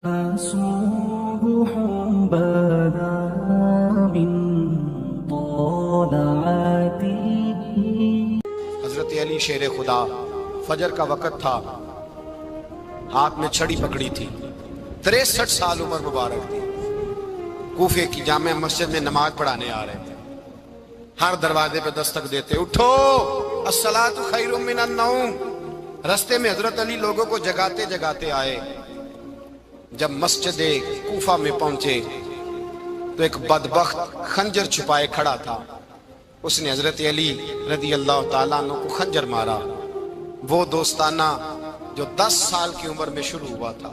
صبح بدا من طلعته۔ حضرت علی شیر خدا، فجر کا وقت تھا، ہاتھ میں چھڑی پکڑی تھی، 63 سال عمر مبارک تھی، کوفے کی جامع مسجد میں نماز پڑھانے آ رہے تھے۔ ہر دروازے پہ دستک دیتے، اٹھو الصلاۃ خیر من النوم۔ رستے میں حضرت علی لوگوں کو جگاتے جگاتے آئے۔ جب مسجد کوفہ میں پہنچے تو ایک بدبخت خنجر چھپائے کھڑا تھا، اس نے حضرت علی رضی اللہ تعالیٰ عنہ کو خنجر مارا۔ وہ دوستانہ جو 10 سال کی عمر میں شروع ہوا تھا،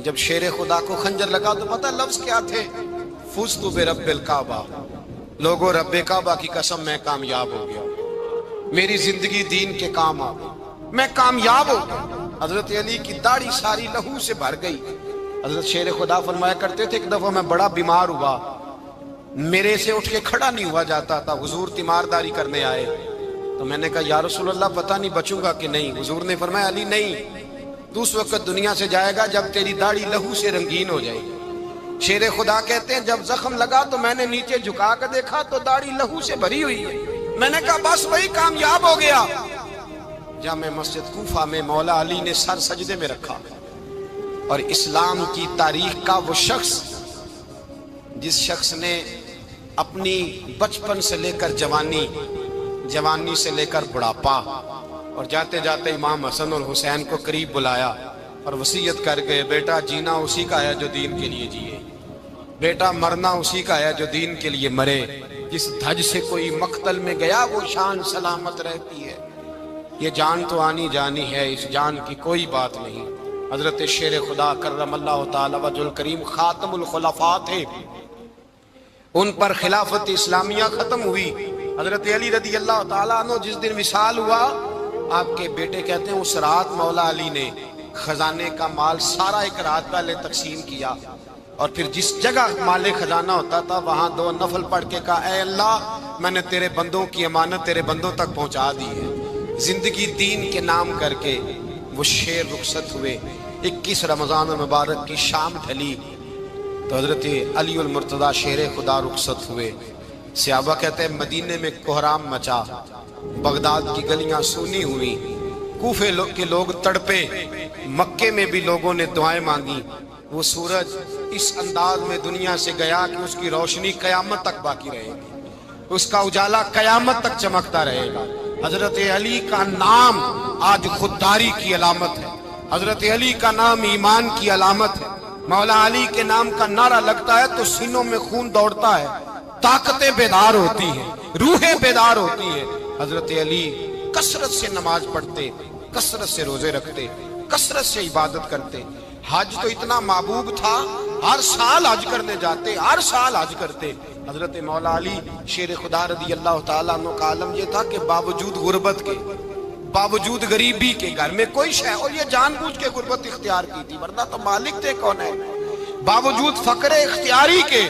جب شیر خدا کو خنجر لگا تو پتہ لفظ کیا تھے؟ فزت برب الکعبہ، لوگوں رب کعبہ کی قسم میں کامیاب ہو گیا، میری زندگی دین کے کام آ گئی، میں کامیاب ہو گیا۔ حضرت علی کی داڑھی ساری لہو سے بھر گئی۔ حضرت شیر خدا فرمایا کرتے تھے، ایک دفعہ میں بڑا بیمار ہوا، میرے سے اٹھ کے کھڑا نہیں ہوا جاتا تھا، حضور تیمارداری کرنے آئے تو میں نے کہا یا رسول اللہ پتہ نہیں بچوں گا کہ نہیں۔ حضور نے فرمایا علی نہیں، تو اس وقت دنیا سے جائے گا جب تیری داڑھی لہو سے رنگین ہو جائے گی۔ شیر خدا کہتے ہیں جب زخم لگا تو میں نے نیچے جھکا کر دیکھا تو داڑھی لہو سے بھری ہوئی ہے، میں نے کہا بس وہی کامیاب ہو گیا۔ جامع مسجد کوفہ میں مولا علی نے سر سجدے میں رکھا، اور اسلام کی تاریخ کا وہ شخص جس شخص نے اپنی بچپن سے لے کر جوانی، جوانی سے لے کر بڑھاپا، اور جاتے جاتے امام حسن اور حسین کو قریب بلایا اور وصیت کر گئے، بیٹا جینا اسی کا ہے جو دین کے لیے جیے، بیٹا مرنا اسی کا ہے جو دین کے لیے مرے، جس دھج سے کوئی مقتل میں گیا وہ شان سلامت رہتی ہے، یہ جان تو آنی جانی ہے، اس جان کی کوئی بات نہیں۔ حضرت شیر خدا کرم اللہ تعالی وجہ الکریم خاتم الخلفاء تھے، ان پر خلافت اسلامیہ ختم ہوئی۔ حضرت علی رضی اللہ تعالیٰ عنہ جس دن وصال ہوا، آپ کے بیٹے کہتے ہیں اس رات مولا علی نے خزانے کا مال سارا ایک رات پہلے تقسیم کیا، اور پھر جس جگہ مال خزانہ ہوتا تھا وہاں 2 نفل پڑھ کے کہا اے اللہ میں نے تیرے بندوں کی امانت تیرے بندوں تک پہنچا دی ہے۔ زندگی دین کے نام کر کے وہ شیر رخصت ہوئے۔ 21 رمضان المبارک کی شام ڈھلی تو حضرت علی المرتضیٰ شیر خدا رخصت ہوئے۔ صحابہ کہتے ہیں مدینے میں کوہرام مچا، بغداد کی گلیاں سونی ہوئی، کوفے کے لوگ تڑپے، مکے میں بھی لوگوں نے دعائیں مانگی۔ وہ سورج اس انداز میں دنیا سے گیا کہ اس کی روشنی قیامت تک باقی رہے گی، اس کا اجالا قیامت تک چمکتا رہے گا۔ حضرت علی کا نام آج خودداری کی علامت ہے، حضرت علی کا نام ایمان کی علامت ہے۔ مولا علی کے نام کا نعرہ لگتا ہے تو سینوں میں خون دوڑتا ہے، طاقتیں بیدار ہوتی ہیں، روحیں بیدار ہوتی ہیں۔ حضرت علی کثرت سے نماز پڑھتے، کثرت سے روزے رکھتے، کثرت سے عبادت کرتے۔ حج تو اتنا محبوب تھا، ہر سال حج کرنے جاتے، ہر سال حج کرتے۔ حضرت مولا علی شیر خدا رضی اللہ تعالیٰ عنہ کا عالم یہ تھا کہ باوجود غربت کے، باوجود غریبی کے، گھر میں کوئی شے، اور یہ جان بوجھ کے غربت اختیار کی تھی ورنہ تو مالک تھے کون ہے، باوجود فقر اختیاری کے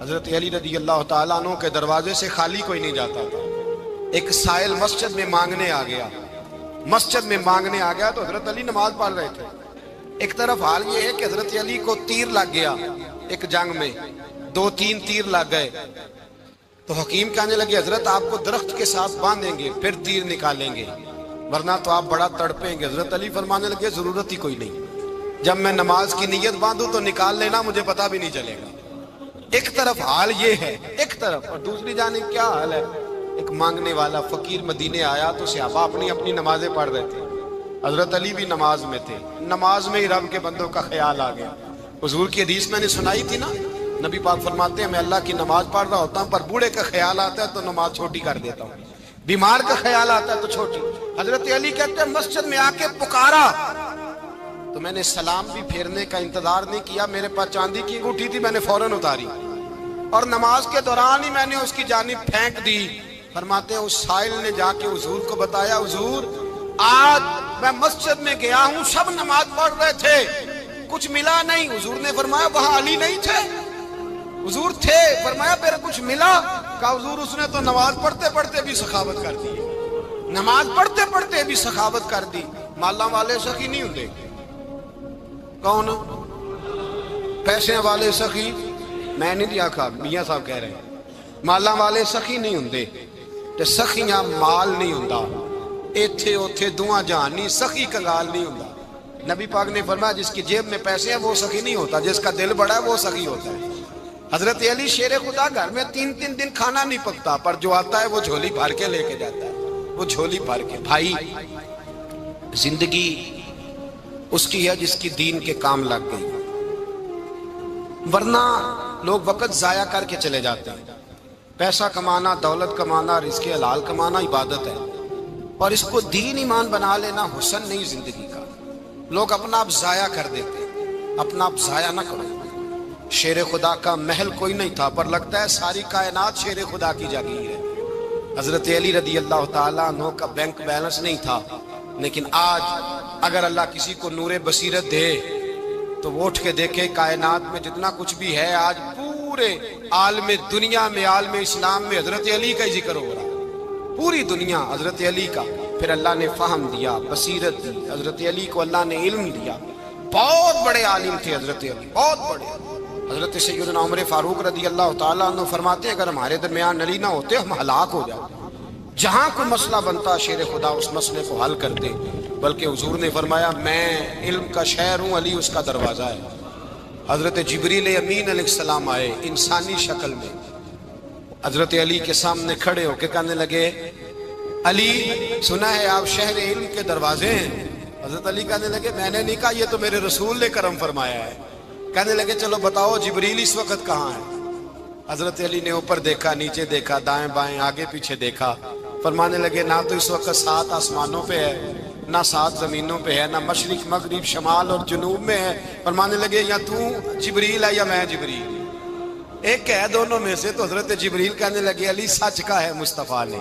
حضرت علی رضی اللہ تعالیٰ عنہ کے دروازے سے خالی کوئی نہیں جاتا تھا۔ ایک سائل مسجد میں مانگنے آ گیا، مسجد میں مانگنے آ گیا تو حضرت علی نماز پڑھ رہے تھے۔ ایک طرف حال یہ ہے کہ حضرت علی کو تیر لگ گیا، ایک جنگ میں 2-3 تیر لگ گئے تو حکیم کہنے لگے حضرت آپ کو درخت کے ساتھ باندھیں گے پھر تیر نکالیں گے ورنہ تو آپ بڑا تڑپیں گے۔ حضرت علی فرمانے لگے ضرورت ہی کوئی نہیں، جب میں نماز کی نیت باندھوں تو نکال لینا، مجھے پتہ بھی نہیں چلے گا۔ ایک طرف حال یہ ہے، ایک طرف، اور دوسری جانب کیا حال ہے؟ ایک مانگنے والا فقیر مدینے آیا تو صحابہ اپنی اپنی نمازیں پڑھ رہے تھے، حضرت علی بھی نماز میں تھے، نماز میں ہی رب کے بندوں کا خیال آ گیا۔ حضور کی حدیث میں نے سنائی تھی نا، نبی پاک فرماتے ہیں میں اللہ کی نماز پڑھ رہا ہوتا ہوں پر بوڑھے کا خیال آتا ہے تو نماز چھوٹی کر دیتا ہوں، بیمار کا خیال آتا ہے تو چھوٹی۔ حضرت علی کہتے ہیں مسجد میں آ کے پکارا تو میں نے سلام بھی پھیرنے کا انتظار نہیں کیا، میرے پاس چاندی کی انگوٹھی تھی، میں نے فوراً اتاری اور نماز کے دوران ہی میں نے اس کی جانب پھینک دی۔ فرماتے ہیں اس سائل نے جا کے حضور کو بتایا حضور آج میں مسجد میں گیا ہوں، سب نماز پڑھ رہے تھے، کچھ ملا نہیں۔ حضور نے فرمایا وہاں علی نہیں تھے؟ حضور تھے۔ فرمایا پھر کچھ ملا؟ کہا حضور اس نے تو نماز پڑھتے پڑھتے بھی سخاوت کر دی، نماز پڑھتے پڑھتے بھی سخاوت کر دی۔ مالا والے سخی نہیں ہوتے، کون؟ پیسے والے سخی میں نہیں دیا کھا میاں صاحب کہہ رہے ہیں مالاں والے سخی نہیں ہوندے تے سخیاں مال نہیں ہوندا ایتھے اوتھے دعا جہان نہیں سخی کنگال نہیں ہوندا نبی پاک نے فرمایا جس کی جیب میں پیسے ہیں وہ سخی نہیں ہوتا جس کا دل بڑا ہے وہ سخی ہوتا ہے حضرت علی شیر خدا گھر میں 3 دن کھانا نہیں پکتا پر جو آتا ہے وہ جھولی بھر کے لے کے جاتا ہے وہ جھولی بھر کے بھائی زندگی اس کی ہے جس کی دین کے کام لگ گئی ورنہ لوگ وقت ضائع کر کے چلے جاتے ہیں پیسہ کمانا دولت کمانا رزق حلال کمانا عبادت ہے اور اس کو دین ایمان بنا لینا حسن نہیں زندگی کا لوگ اپنا آپ ضائع کر دیتے اپنا آپ ضائع نہ کرو شیر خدا کا محل کوئی نہیں تھا پر لگتا ہے ساری کائنات شیر خدا کی جاگیر ہے حضرت علی رضی اللہ تعالیٰ عنہ کا بینک بیلنس نہیں تھا لیکن آج اگر اللہ کسی کو نور بصیرت دے تو وہ اٹھ کے دیکھے کائنات میں جتنا کچھ بھی ہے آج پورے عالم دنیا میں عالم اسلام میں حضرت علی کا ہی ذکر ہو رہا پوری دنیا حضرت علی کا پھر اللہ نے فہم دیا بصیرت دی حضرت علی کو اللہ نے علم دیا بہت بڑے عالم تھے حضرت علی بہت بڑے حضرت سیدنا عمر فاروق رضی اللہ تعالیٰ عنہ فرماتے ہیں اگر ہمارے درمیان علی نہ ہوتے ہم ہلاک ہو جاتے جہاں کوئی مسئلہ بنتا شیر خدا اس مسئلے کو حل کر دے بلکہ حضور نے فرمایا میں علم کا شہر ہوں علی اس کا دروازہ ہے حضرت جبریل امین علیہ السلام آئے انسانی شکل میں حضرت علی کے سامنے کھڑے ہو کے کہنے لگے علی سنا ہے آپ شہر علم کے دروازے ہیں حضرت علی کہنے لگے میں نے نہیں کہا یہ تو میرے رسول نے کرم فرمایا ہے کہنے لگے چلو بتاؤ جبریل اس وقت کہاں ہے حضرت علی نے اوپر دیکھا نیچے دیکھا دائیں بائیں آگے پیچھے دیکھا فرمانے لگے نہ تو اس وقت 7 آسمانوں پہ ہے نہ 7 زمینوں پہ ہے نہ مشرق مغرب شمال اور جنوب میں ہے فرمانے لگے یا تو جبریل ہے یا میں جبریل ایک ہے دونوں میں سے تو حضرت جبریل کہنے لگے علی سچ کا ہے مصطفیٰ نے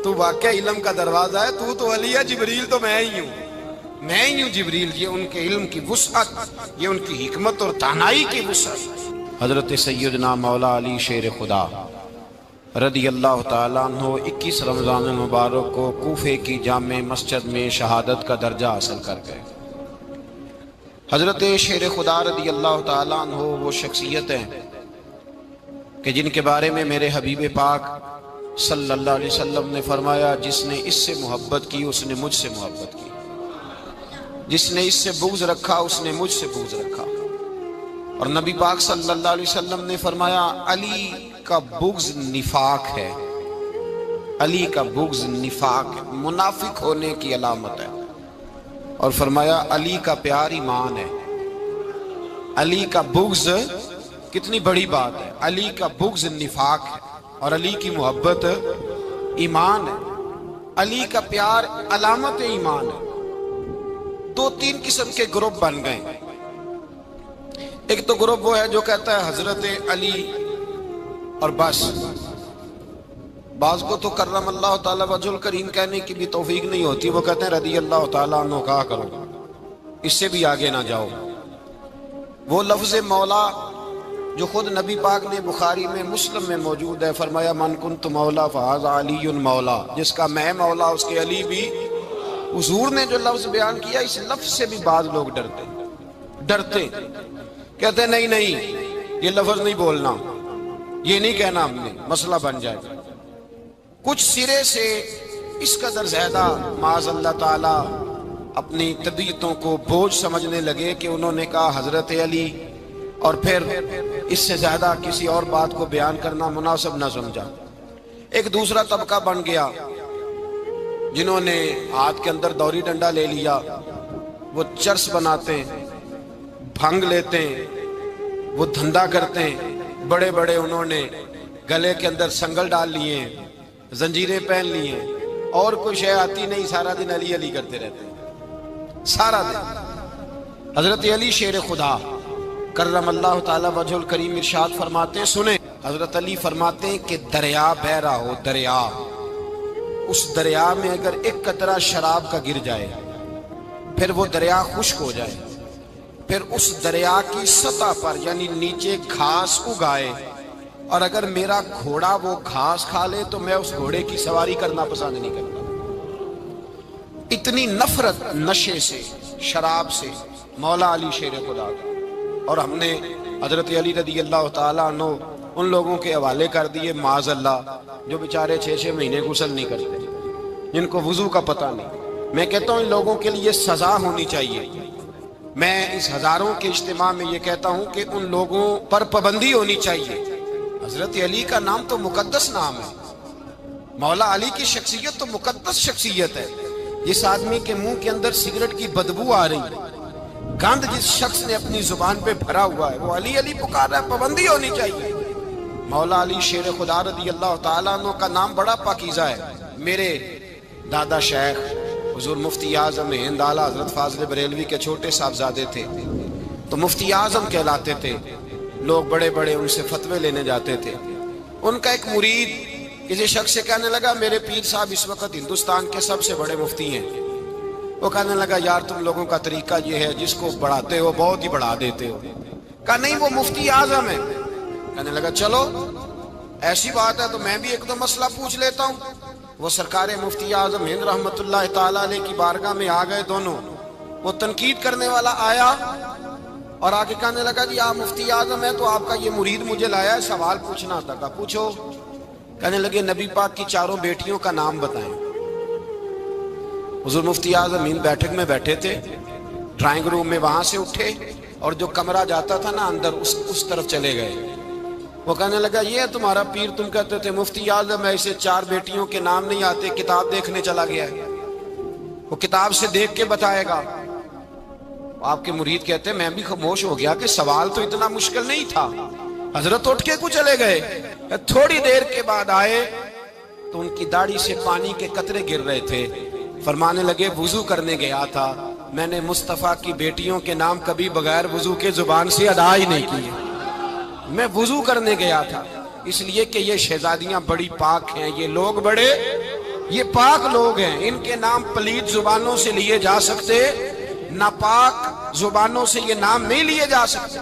تو واقع علم کا دروازہ ہے تو علی ہے جبریل تو میں ہی ہوں جبریل یہ ان کے علم کی وسعت یہ ان کی حکمت اور دانائی کی وسعت حضرت سیدنا مولا علی شیر خدا رضی اللہ تعالیٰ عنہ 21 رمضان المبارک کو کوفے کی جامع مسجد میں شہادت کا درجہ حاصل کر گئے حضرت شیر خدا رضی اللہ تعالیٰ عنہ وہ شخصیت ہیں کہ جن کے بارے میں میرے حبیب پاک صلی اللہ علیہ وسلم نے فرمایا جس نے اس سے محبت کی اس نے مجھ سے محبت کی جس نے اس سے بغض رکھا اس نے مجھ سے بغض رکھا اور نبی پاک صلی اللہ علیہ وسلم نے فرمایا علی کا بغض نفاق ہے علی کا بغض نفاق ہے منافق ہونے کی علامت ہے اور فرمایا علی کا پیار ایمان ہے علی کا بغض کتنی بڑی بات ہے علی کا بغض نفاق ہے اور علی کی محبت ایمان ہے علی کا پیار علامت ایمان ہے 2-3 قسم کے گروپ بن گئے ایک تو گروپ وہ ہے جو کہتا ہے حضرت علی اور بس بعض کو تو کرم اللہ تعالیٰ وجہ الکریم کہنے کی بھی توفیق نہیں ہوتی وہ کہتے ہیں رضی اللہ تعالیٰ عنہ کہا کرو اس سے بھی آگے نہ جاؤ وہ لفظ مولا جو خود نبی پاک نے بخاری میں مسلم میں موجود ہے فرمایا من کنت مولا فہذا علی مولا جس کا میں مولا اس کے علی بھی حضور نے جو لفظ بیان کیا اس لفظ سے بھی بعض لوگ ڈرتے کہتے ہیں نہیں یہ لفظ نہیں بولنا یہ نہیں کہنا ہم نے مسئلہ بن جائے گا کچھ سرے سے اس قدر زیادہ معاذ اللہ تعالی اپنی طبیعتوں کو بوجھ سمجھنے لگے کہ انہوں نے کہا حضرت علی اور پھر اس سے زیادہ کسی اور بات کو بیان کرنا مناسب نہ سمجھا ایک دوسرا طبقہ بن گیا جنہوں نے ہاتھ کے اندر دوری ڈنڈا لے لیا وہ چرس بناتے ہیں بھنگ لیتے ہیں وہ دھندا کرتے ہیں بڑے بڑے انہوں نے گلے کے اندر سنگل ڈال لیے ہیں زنجیریں پہن لی ہیں اور کوئی شے آتی نہیں سارا دن علی علی کرتے رہتے ہیں سارا دن حضرت علی شیر خدا کرم اللہ تعالی وجہ الکریم ارشاد فرماتے ہیں سنیں حضرت علی فرماتے ہیں کہ دریا بہ رہا ہو دریا اس دریا میں اگر ایک قطرہ شراب کا گر جائے پھر وہ دریا خشک ہو جائے پھر اس دریا کی سطح پر یعنی نیچے گھاس اگائے اور اگر میرا گھوڑا وہ گھاس کھا لے تو میں اس گھوڑے کی سواری کرنا پسند نہیں کرتا اتنی نفرت نشے سے شراب سے مولا علی شیر خدا کا اور ہم نے حضرت علی رضی اللہ تعالیٰ عنہ ان لوگوں کے حوالے کر دیے معاذ اللہ جو بیچارے 6 مہینے غسل نہیں کرتے، جن کو وضو کا پتہ نہیں۔ میں کہتا ہوں ان لوگوں کے لیے سزا ہونی چاہیے۔ میں اس ہزاروں کے اجتماع میں یہ کہتا ہوں کہ ان لوگوں پر پابندی ہونی چاہیے۔ حضرت علی کا نام تو مقدس نام ہے، مولا علی کی شخصیت تو مقدس شخصیت ہے۔ جس آدمی کے منہ کے اندر سگریٹ کی بدبو آ رہی ہے، گند جس شخص نے اپنی زبان پہ بھرا ہوا ہے، وہ علی علی پکار رہا ہے، پابندی ہونی چاہیے۔ مولا علی شیر خدا رضی اللہ تعالیٰ عنہ کا نام بڑا پاکیزہ ہے۔ میرے دادا شیخ حضور مفتی اعظم ہند اعلیٰ حضرت فاضل بریلوی کے چھوٹے صاحبزادے تھے، تو مفتی اعظم کہلاتے تھے، لوگ بڑے بڑے ان سے فتوے لینے جاتے تھے۔ ان کا ایک مرید کسی شخص سے کہنے لگا میرے پیر صاحب اس وقت ہندوستان کے سب سے بڑے مفتی ہیں۔ وہ کہنے لگا یار تم لوگوں کا طریقہ یہ ہے، جس کو بڑھاتے ہو بہت ہی بڑھا دیتے ہو۔ کہا نہیں وہ مفتی اعظم ہے۔ کہنے لگا چلو ایسی بات ہے تو میں بھی ایک دو مسئلہ پوچھ لیتا ہوں۔ وہ سرکار مفتی اعظم ہند رحمت اللہ تعالیٰ علیہ کی بارگاہ میں آ گئے دونوں۔ وہ تنقید کرنے والا آیا اور آگے کہنے لگا جی آپ مفتی اعظم ہیں تو آپ کا یہ مرید مجھے لایا ہے، سوال پوچھنا تھا۔ کہا پوچھو۔ کہنے لگے نبی پاک کی 4 بیٹیوں کا نام بتائیں۔ حضور مفتی اعظم ہند بیٹھک میں بیٹھے تھے، ڈرائنگ روم میں وہاں سے اٹھے اور جو کمرہ جاتا تھا نا اندر اس طرف چلے گئے۔ وہ کہنے لگا یہ ہے تمہارا پیر، تم کہتے تھے مفتی اعظم ہے، اسے 4 بیٹیوں کے نام نہیں آتے، کتاب دیکھنے چلا گیا ہے، وہ کتاب سے دیکھ کے بتائے گا۔ آپ کے مرید کہتے ہیں میں بھی خاموش ہو گیا کہ سوال تو اتنا مشکل نہیں تھا۔ حضرت اٹھ کے کو چلے گئے۔ تھوڑی دیر کے بعد آئے تو ان کی داڑھی سے پانی کے قطرے گر رہے تھے۔ فرمانے لگے وضو کرنے گیا تھا، میں نے مصطفیٰ کی بیٹیوں کے نام کبھی بغیر وضو کے زبان سے ادا ہی نہیں کیے۔ میں وضو کرنے گیا تھا اس لیے کہ یہ شہزادیاں بڑی پاک ہیں، یہ لوگ بڑے یہ پاک لوگ ہیں، ان کے نام پلید زبانوں سے لیے جا سکتے، ناپاک زبانوں سے یہ نام نہیں لیے جا سکتے۔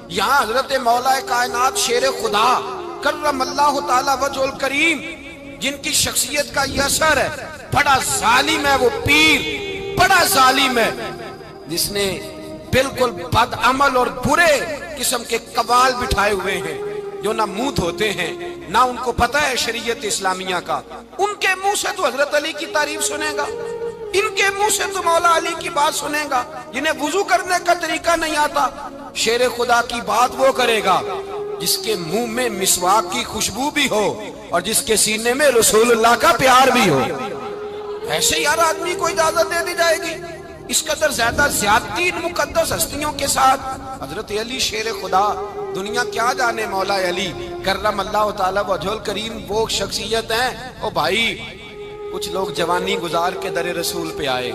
یہاں حضرت مولا کائنات شیر خدا کرم اللہ تعالی وجہ الکریم جن کی شخصیت کا یہ اثر ہے، بڑا ظالم ہے وہ پیر، بڑا ظالم ہے جس نے بالکل بد عمل اور برے قسم کے قوال بٹھائے ہوئے ہیں، جو نہ منہ دھوتے ہیں نہ ان کو پتہ ہے شریعت اسلامیہ کا۔ ان کے منہ سے تو حضرت علی کی تعریف سنے گا، ان کے منہ سے تو مولا علی کی بات سنے گا، جنہیں وضو کرنے کا طریقہ نہیں آتا۔ شیر خدا کی بات وہ کرے گا جس کے منہ میں مسواک کی خوشبو بھی ہو اور جس کے سینے میں رسول اللہ کا پیار بھی ہو۔ ایسے یار آدمی کو اجازت دے دی جائے گی؟ اس قدر زیادہ زیادتی ان مقدس ہستیوں کے ساتھ۔ حضرت علی شیر خدا، دنیا کیا جانے مولا علی کرم اللہ تعالی وجہ الکریم وہ شخصیت ہیں۔ او بھائی کچھ لوگ جوانی گزار کے در رسول پہ آئے،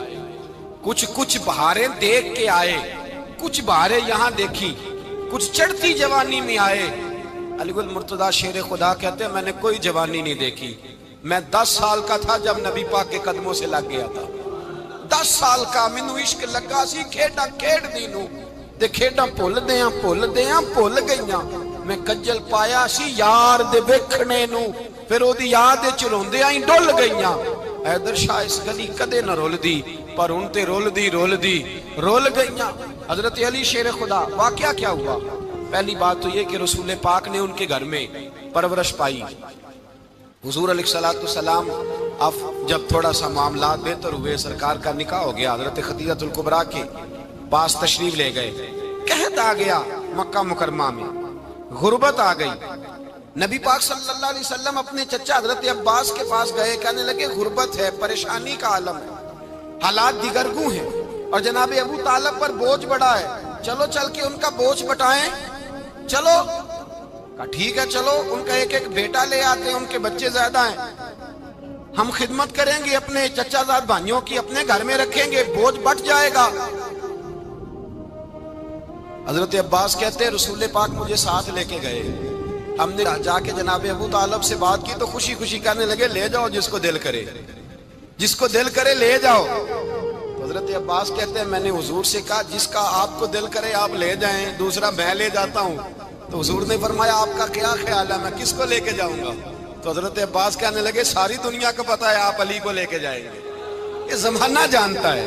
کچھ بہاریں دیکھ کے آئے، کچھ بہاریں یہاں دیکھی، کچھ چڑھتی جوانی میں آئے۔ علی گل مرتضیٰ شیر خدا کہتے ہیں میں نے کوئی جوانی نہیں دیکھی، میں 10 سال کا تھا جب نبی پاک کے قدموں سے لگ گیا تھا۔ 10 سال کا مینوں عشق لگا سی، کھیڈا کھیڈ دی نوں تے کھیڈا بھول گئیاں، میں کجل پایا سی یار دے ویکھنے نوں، پھر او دی یاد وچ روندیاں ہی ڈل گئیاں۔ حیدر شاہ اس گلی کدے نہ رول دی، پر ان تے رول دی رول گئیاں۔ حضرت علی شیر خدا، واقعہ کیا ہوا؟ پہلی بات تو یہ کہ رسول پاک نے ان کے گھر میں پرورش پائی۔ حضور علیہ السلام اب جب تھوڑا سا معاملات بہتر ہوئے، سرکار کا نکاح ہو گیا، حضرت خدیجہ الکبریٰ کے پاس تشریف لے گئے۔ قحط آ گیا مکہ مکرمہ میں، غربت آ گئی۔ نبی پاک صلی اللہ علیہ وسلم اپنے چچا حضرت عباس کے پاس گئے، کہنے لگے غربت ہے، پریشانی کا عالم ہے، حالات دیگرگوں ہیں اور جناب ابو طالب پر بوجھ بڑا ہے، چلو چل کے ان کا بوجھ بٹائیں۔ چلو کہا ٹھیک ہے چلو، ان کا ایک بیٹا لے آتے ہیں، ان کے بچے زیادہ ہیں، ہم خدمت کریں گے اپنے چچا زاد بھائیوں کی، اپنے گھر میں رکھیں گے، بوجھ بٹ جائے گا۔ حضرت عباس کہتے ہیں رسول پاک مجھے ساتھ لے کے گئے، ہم نے جا کے جناب ابو طالب سے بات کی تو خوشی خوشی کہنے لگے لے جاؤ جس کو دل کرے، جس کو دل کرے لے جاؤ۔ حضرت عباس کہتے ہیں میں نے حضور سے کہا جس کا آپ کو دل کرے آپ لے جائیں، دوسرا میں لے جاتا ہوں۔ تو حضور نے فرمایا آپ کا کیا خیال ہے، میں کس کو لے کے جاؤں گا؟ تو حضرت عباس کہنے لگے ساری دنیا کو پتا ہے آپ علی کو لے کے جائیں گے، یہ زمانہ جانتا ہے،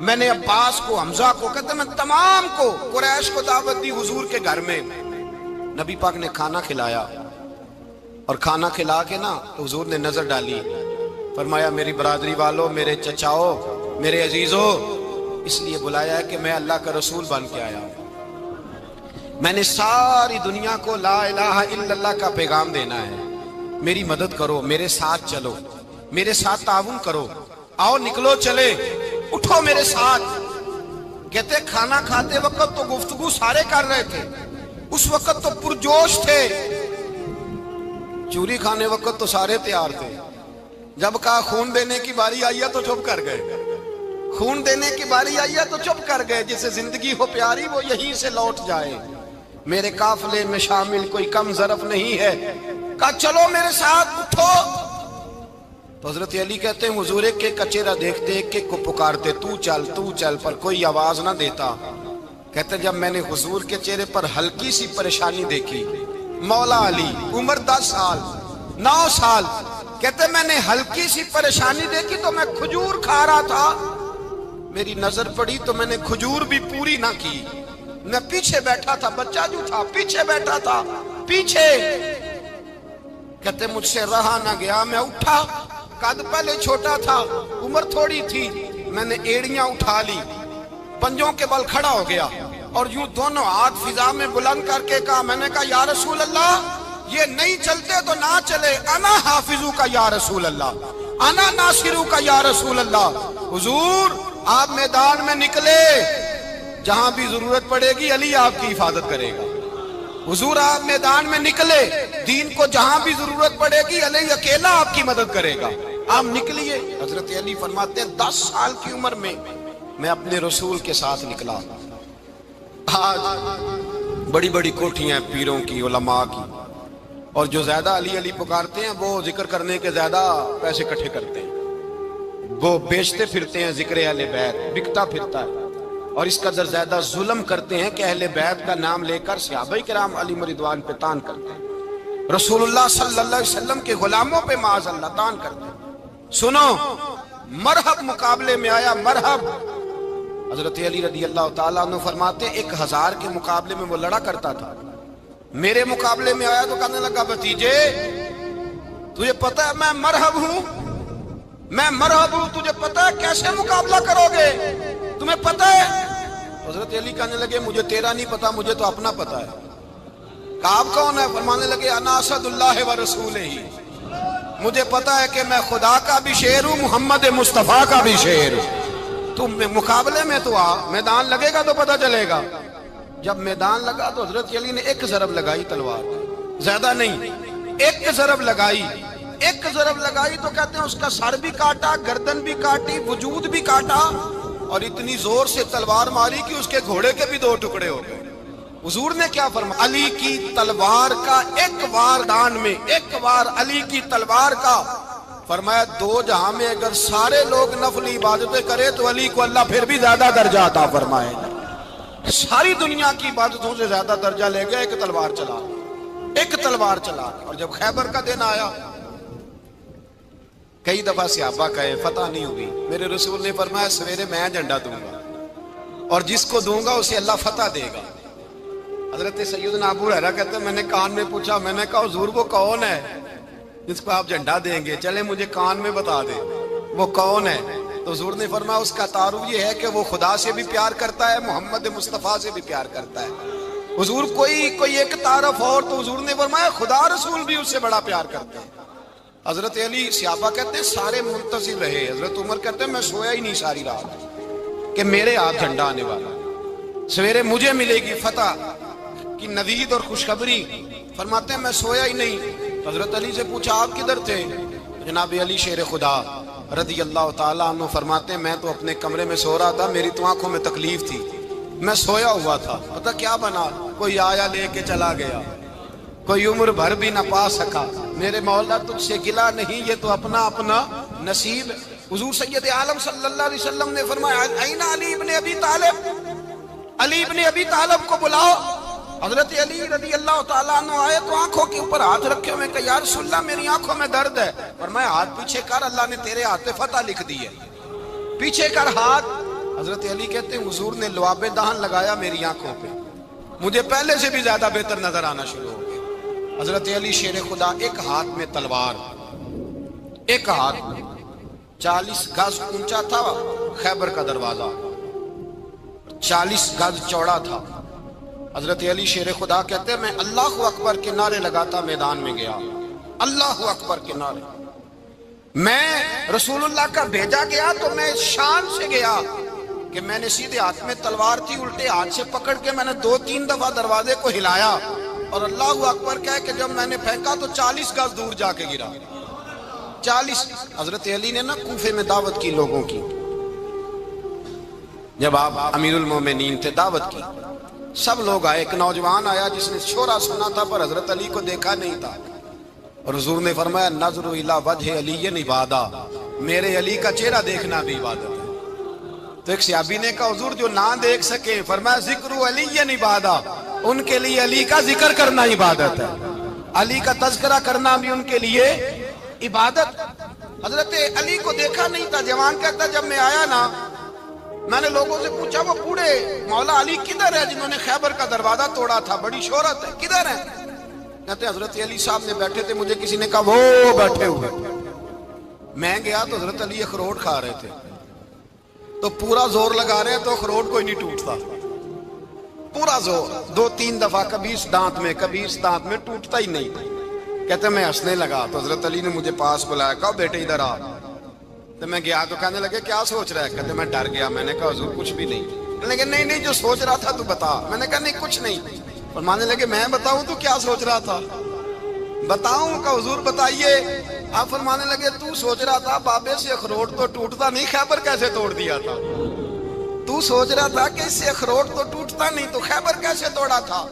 میں نے عباس کو، حمزہ کو، کہتے میں تمام کو، قریش کو دعوت دی حضور کے گھر میں. نبی پاک نے کھانا کھلایا، اور کھانا کھلا کے نا تو حضور نے نظر ڈالی، فرمایا میری برادری والوں، میرے چچاؤ، میرے عزیزو، اس لیے بلایا ہے کہ میں اللہ کا رسول بن کے آیا ہوں. میں نے ساری دنیا کو لا الہ الا اللہ کا پیغام دینا ہے. میری مدد کرو، میرے ساتھ چلو، میرے ساتھ تعاون کرو، آؤ نکلو چلے، اٹھو میرے ساتھ. کہتے کھانا کھاتے وقت تو گفتگو سارے کر رہے تھے، اس وقت تو پرجوش تھے. چوری کھانے وقت تو سارے تیار تھے، جب کہا خون دینے کی باری آئی ہے تو چپ کر گئے. خون دینے کی باری آئی ہے تو چپ کر گئے. جسے زندگی ہو پیاری وہ یہیں سے لوٹ جائے، میرے قافلے میں شامل کوئی کم ظرف نہیں ہے. کہا چلو میرے ساتھ، اٹھو. تو حضرت علی کہتے ہیں حضور ایک ایک کا چہرہ دیکھتے، ایک ایک کو پکارتے، تو چل، پر کوئی آواز نہ دیتا. کہتے جب میں نے حضور کے چہرے پر ہلکی سی پریشانی دیکھی، مولا علی عمر 10 سال 9 سال، کہتے میں نے ہلکی سی پریشانی دیکھی تو میں کھجور کھا رہا تھا، میری نظر پڑی تو میں نے کھجور بھی پوری نہ کی. میں پیچھے بیٹھا تھا، بچہ جو تھا پیچھے بیٹھا تھا، پیچھے. کہتے مجھ سے رہا نہ گیا، میں اٹھا. قد پہلے چھوٹا تھا، عمر تھوڑی تھی، میں نے ایڑیاں اٹھا لی، پنجوں کے بل کھڑا ہو گیا، اور یوں دونوں ہاتھ فضا میں بلند کر کے کہا، میں نے کہا یا رسول اللہ یہ نہیں چلتے تو نہ چلے، انا حافظو کا یا رسول اللہ، انا ناصرو کا یا رسول اللہ. حضور آپ میدان میں نکلے، جہاں بھی ضرورت پڑے گی علی آپ کی حفاظت کرے گا. حضور آپ میدان میں نکلے، دین کو جہاں بھی ضرورت پڑے گی علی اکیلا آپ کی مدد کرے گا. آپ نکلیے. حضرت علی فرماتے ہیں 10 سال کی عمر میں میں اپنے رسول کے ساتھ نکلا. آج بڑی بڑی کوٹھیاں ہیں پیروں کی، علماء کی، اور جو زیادہ علی علی پکارتے ہیں وہ ذکر کرنے کے زیادہ پیسے اکٹھے کرتے ہیں، وہ بیچتے پھرتے ہیں ذکر اہل بیت، بکتا پھرتا ہے، اور اس قدر زیادہ ظلم کرتے ہیں کہ اہل بیت کا نام لے کر صحابہ کرام علی رضوان پہ تان کرتے ہیں، رسول اللہ صلی اللہ علیہ وسلم کے غلاموں پہ معاذ اللہ تان کرتے ہیں. سنو، مرحب مقابلے میں آیا، مرحب. حضرت علی رضی اللہ تعالیٰ عنہ فرماتے 1000 کے مقابلے میں وہ لڑا کرتا تھا، میرے مقابلے میں آیا تو کہنے لگا بھتیجے تجھے پتہ ہے میں مرحب ہوں، میں مرحب ہوں، تجھے پتہ ہے کیسے مقابلہ کرو گے، تمہیں پتہ ہے؟ حضرت علی کہنے لگے مجھے تیرا نہیں پتا، مجھے تو اپنا پتا ہے. کہا آپ کون ہے؟ فرمانے لگے انا اسد اللہ و رسولہ، مجھے پتا ہے کہ میں خدا کا بھی شیر ہوں، محمد مصطفیٰ کا بھی شیر ہوں. تم مقابلے میں تو آ، میدان لگے گا تو پتہ چلے گا. جب میدان لگا تو حضرت علی نے ایک ضرب لگائی تلوار، زیادہ نہیں، ایک ضرب لگائی. ایک ضرب لگائی تو کہتے ہیں اس کا سر بھی کاٹا، گردن بھی کاٹی، وجود بھی کاٹا، اور اتنی زور سے تلوار ماری کہ اس کے گھوڑے کے بھی 2 ٹکڑے ہو گئے. حضور نے کیا فرمایا؟ علی کی تلوار کا ایک وار دان میں، ایک وار علی کی تلوار کا، فرمایا 2 جہاں میں اگر سارے لوگ نفلی عبادتیں کرے تو علی کو اللہ پھر بھی زیادہ درجہ عطا فرمائے. ساری دنیا کی عبادتوں سے زیادہ درجہ لے گیا ایک تلوار چلا، ایک تلوار چلا. اور جب خیبر کا دن آیا، کئی دفعہ صحابہ کہے فتح نہیں ہوگی، میرے رسول نے فرمایا سویرے میں جھنڈا دوں گا، اور جس کو دوں گا اسے اللہ فتح دے گا. حضرت سیدنا ابو ہریرہ کہتے ہیں میں نے کان میں پوچھا، میں نے کہا حضور وہ کون ہے جس کو آپ جھنڈا دیں گے؟ چلے مجھے کان میں بتا دیں وہ کون ہے. تو حضور نے فرمایا اس کا تعارف یہ ہے کہ وہ خدا سے بھی پیار کرتا ہے، محمد مصطفیٰ سے بھی پیار کرتا ہے. حضور کوئی ایک تعارف اور، تو حضور نے فرمایا خدا رسول بھی اس سے بڑا پیار کرتے ہیں. حضرت علی صحابہ کہتے ہیں سارے منتظر رہے. حضرت عمر کہتے ہیں میں سویا ہی نہیں ساری رات کہ میرے ہاتھ جھنڈا آنے والا، سویرے مجھے ملے گی فتح کی نوید اور خوشخبری. فرماتے ہیں میں سویا ہی نہیں. حضرت علی سے پوچھا آپ کدھر تھے؟ جناب علی شیر خدا رضی اللہ تعالیٰ عنہ فرماتے ہیں میں تو اپنے کمرے میں سو رہا تھا، میری تو آنکھوں میں تکلیف تھی، میں سویا ہوا تھا. پتہ کیا بنا؟ کوئی آیا لے کے چلا گیا، کوئی عمر بھر بھی نہ پا سکا. میرے مولا تجھ سے گلا نہیں، یہ تو اپنا اپنا نصیب. حضور سید عالم صلی اللہ علیہ وسلم نے فرمایا این علی ابن ابی طالب، علی ابن ابی طالب کو بلاؤ. حضرت علی رضی اللہ تعالیٰ عنہ آئے تو آنکھوں کے اوپر ہاتھ رکھے ہوئے کہ یا رسول اللہ میری آنکھوں میں درد ہے. فرمایا ہاتھ پیچھے کر، اللہ نے تیرے ہاتھ پہ فتح لکھ دی ہے، پیچھے کر ہاتھ. حضرت علی کہتے ہیں حضور نے لعاب دہن لگایا میری آنکھوں پہ، مجھے پہلے سے بھی زیادہ بہتر نظر آنا شروع ہو گیا۔ حضرت علی شیر خدا، ایک ہاتھ میں تلوار، ایک ہاتھ میں 40 گز اونچا تھا خیبر کا دروازہ، 40 گز چوڑا تھا۔ حضرت علی شیر خدا کہتے ہیں میں اللہ اکبر کے نعرے لگاتا میدان میں گیا، اللہ اکبر کے نعرے۔ میں رسول اللہ کا بھیجا گیا تو میں شان سے گیا کہ میں نے سیدھے ہاتھ میں تلوار تھی، الٹے ہاتھ سے پکڑ کے میں نے 2-3 دفعہ دروازے کو ہلایا اور اللہ اکبر کہہ کہ جب میں نے پھینکا تو 40 گز دور جا کے گرا۔ 40۔ حضرت علی نے نا کوفے میں دعوت کی لوگوں کی، جب آپ امیر المومنین تھے، دعوت کی، سب لوگ آئے۔ ایک نوجوان آیا جس نے شورا سنا تھا پر حضرت علی کو دیکھا نہیں تھا، اور حضور نے فرمایا نظر الی وجہ علی عبادہ، میرے علی کا چہرہ دیکھنا بھی عبادت ہے۔ تو ایک صحابی نے کہا حضور جو نہ دیکھ سکے، فرمایا ذکر علی عبادہ، ان کے لیے علی کا ذکر کرنا عبادت ہے، علی کا تذکرہ کرنا بھی ان کے لیے عبادت۔ حضرت علی کو دیکھا نہیں تھا۔ جوان کہتا جب میں آیا نا، میں نے لوگوں سے پوچھا وہ بوڑھے مولا علی کدھر ہے جنہوں نے خیبر کا دروازہ توڑا تھا، بڑی شہرت ہے، کدھر ہے؟ کہتے حضرت علی صاحب نے بیٹھے تھے، مجھے کسی نے کہا وہ بیٹھے ہوئے۔ میں گیا تو حضرت علی اخروٹ کھا رہے تھے، تو پورا زور لگا رہے تو اخروٹ کوئی نہیں ٹوٹتا، پورا زور 2-3 دفعہ، کبھی اس دانت میں کبھی اس دانت میں، ٹوٹتا ہی نہیں۔ کہتے میں ہنسنے لگا تو حضرت علی نے مجھے پاس بلایا، کہا بیٹے ادھر آ۔ تو میں گیا تو کہنے لگے کیا سوچ رہا ہے؟ کہتے میں ڈر گیا۔ میں نے کہا حضور کچھ بھی نہیں۔ لیکن نہیں جو سوچ رہا تھا تو بتا۔ میں نے کہا نہیں کچھ نہیں۔ فرمانے لگے میں بتاؤں تو کیا سوچ رہا تھا؟ بتاؤں؟ کہ حضور بتائیے۔ آپ فرمانے لگے تو سوچ رہا تھا بابے سے اخروٹ تو ٹوٹتا نہیں، خیبر کیسے توڑ دیا تھا؟ تو سوچ رہا تھا کہ اس سے اخروٹ تو ٹوٹتا نہیں تو خیبر کیسے توڑا تھا؟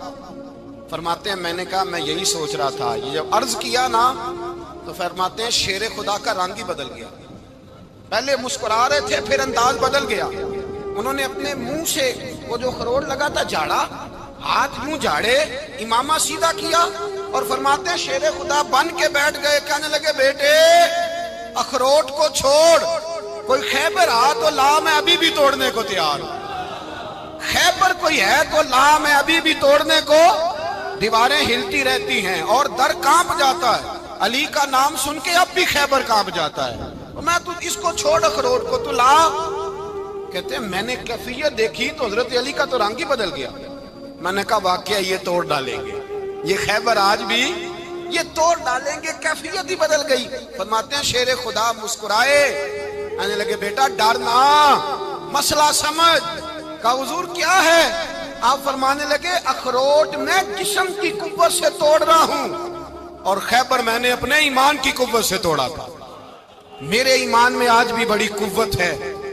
فرماتے ہیں میں نے کہا میں یہی سوچ رہا تھا۔ یہ جب عرض کیا نا تو فرماتے ہیں شیر خدا کا رنگ ہی بدل گیا، پہلے مسکرا رہے تھے پھر انداز بدل گیا۔ انہوں نے اپنے منہ سے وہ جو خروٹ لگا تھا جھاڑا، ہاتھ منہ جھاڑے، امامہ سیدھا کیا اور فرماتے ہیں شیر خدا بن کے بیٹھ گئے۔ کہنے لگے بیٹے اخروٹ کو چھوڑ، کوئی خیبر آ تو لا، میں ابھی بھی توڑنے کو تیار ہوں۔ خیبر کوئی ہے تو لا، میں ابھی بھی توڑنے کو۔ دیواریں ہلتی رہتی ہیں اور در کانپ جاتا ہے، علی کا نام سن کے اب بھی خیبر کانپ جاتا ہے۔ میں تو اس کو چھوڑ اخروٹ کو تو لا۔ کہتے ہیں میں نے کیفیت دیکھی تو حضرت علی کا تو رنگ ہی بدل گیا۔ میں نے کہا واقعہ یہ توڑ ڈالیں گے، یہ خیبر آج بھی یہ توڑ ڈالیں گے، کیفیت ہی بدل گئی۔ فرماتے ہیں شیر خدا مسکرائے، کہنے لگے بیٹا ڈرنا، مسئلہ سمجھ۔ کہا حضور کیا ہے؟ آپ فرمانے لگے اخروٹ میں جسم کی قوت سے توڑ رہا ہوں اور خیبر میں نے اپنے ایمان کی قوت سے توڑا تھا۔ میرے ایمان میں آج بھی بڑی قوت ہے،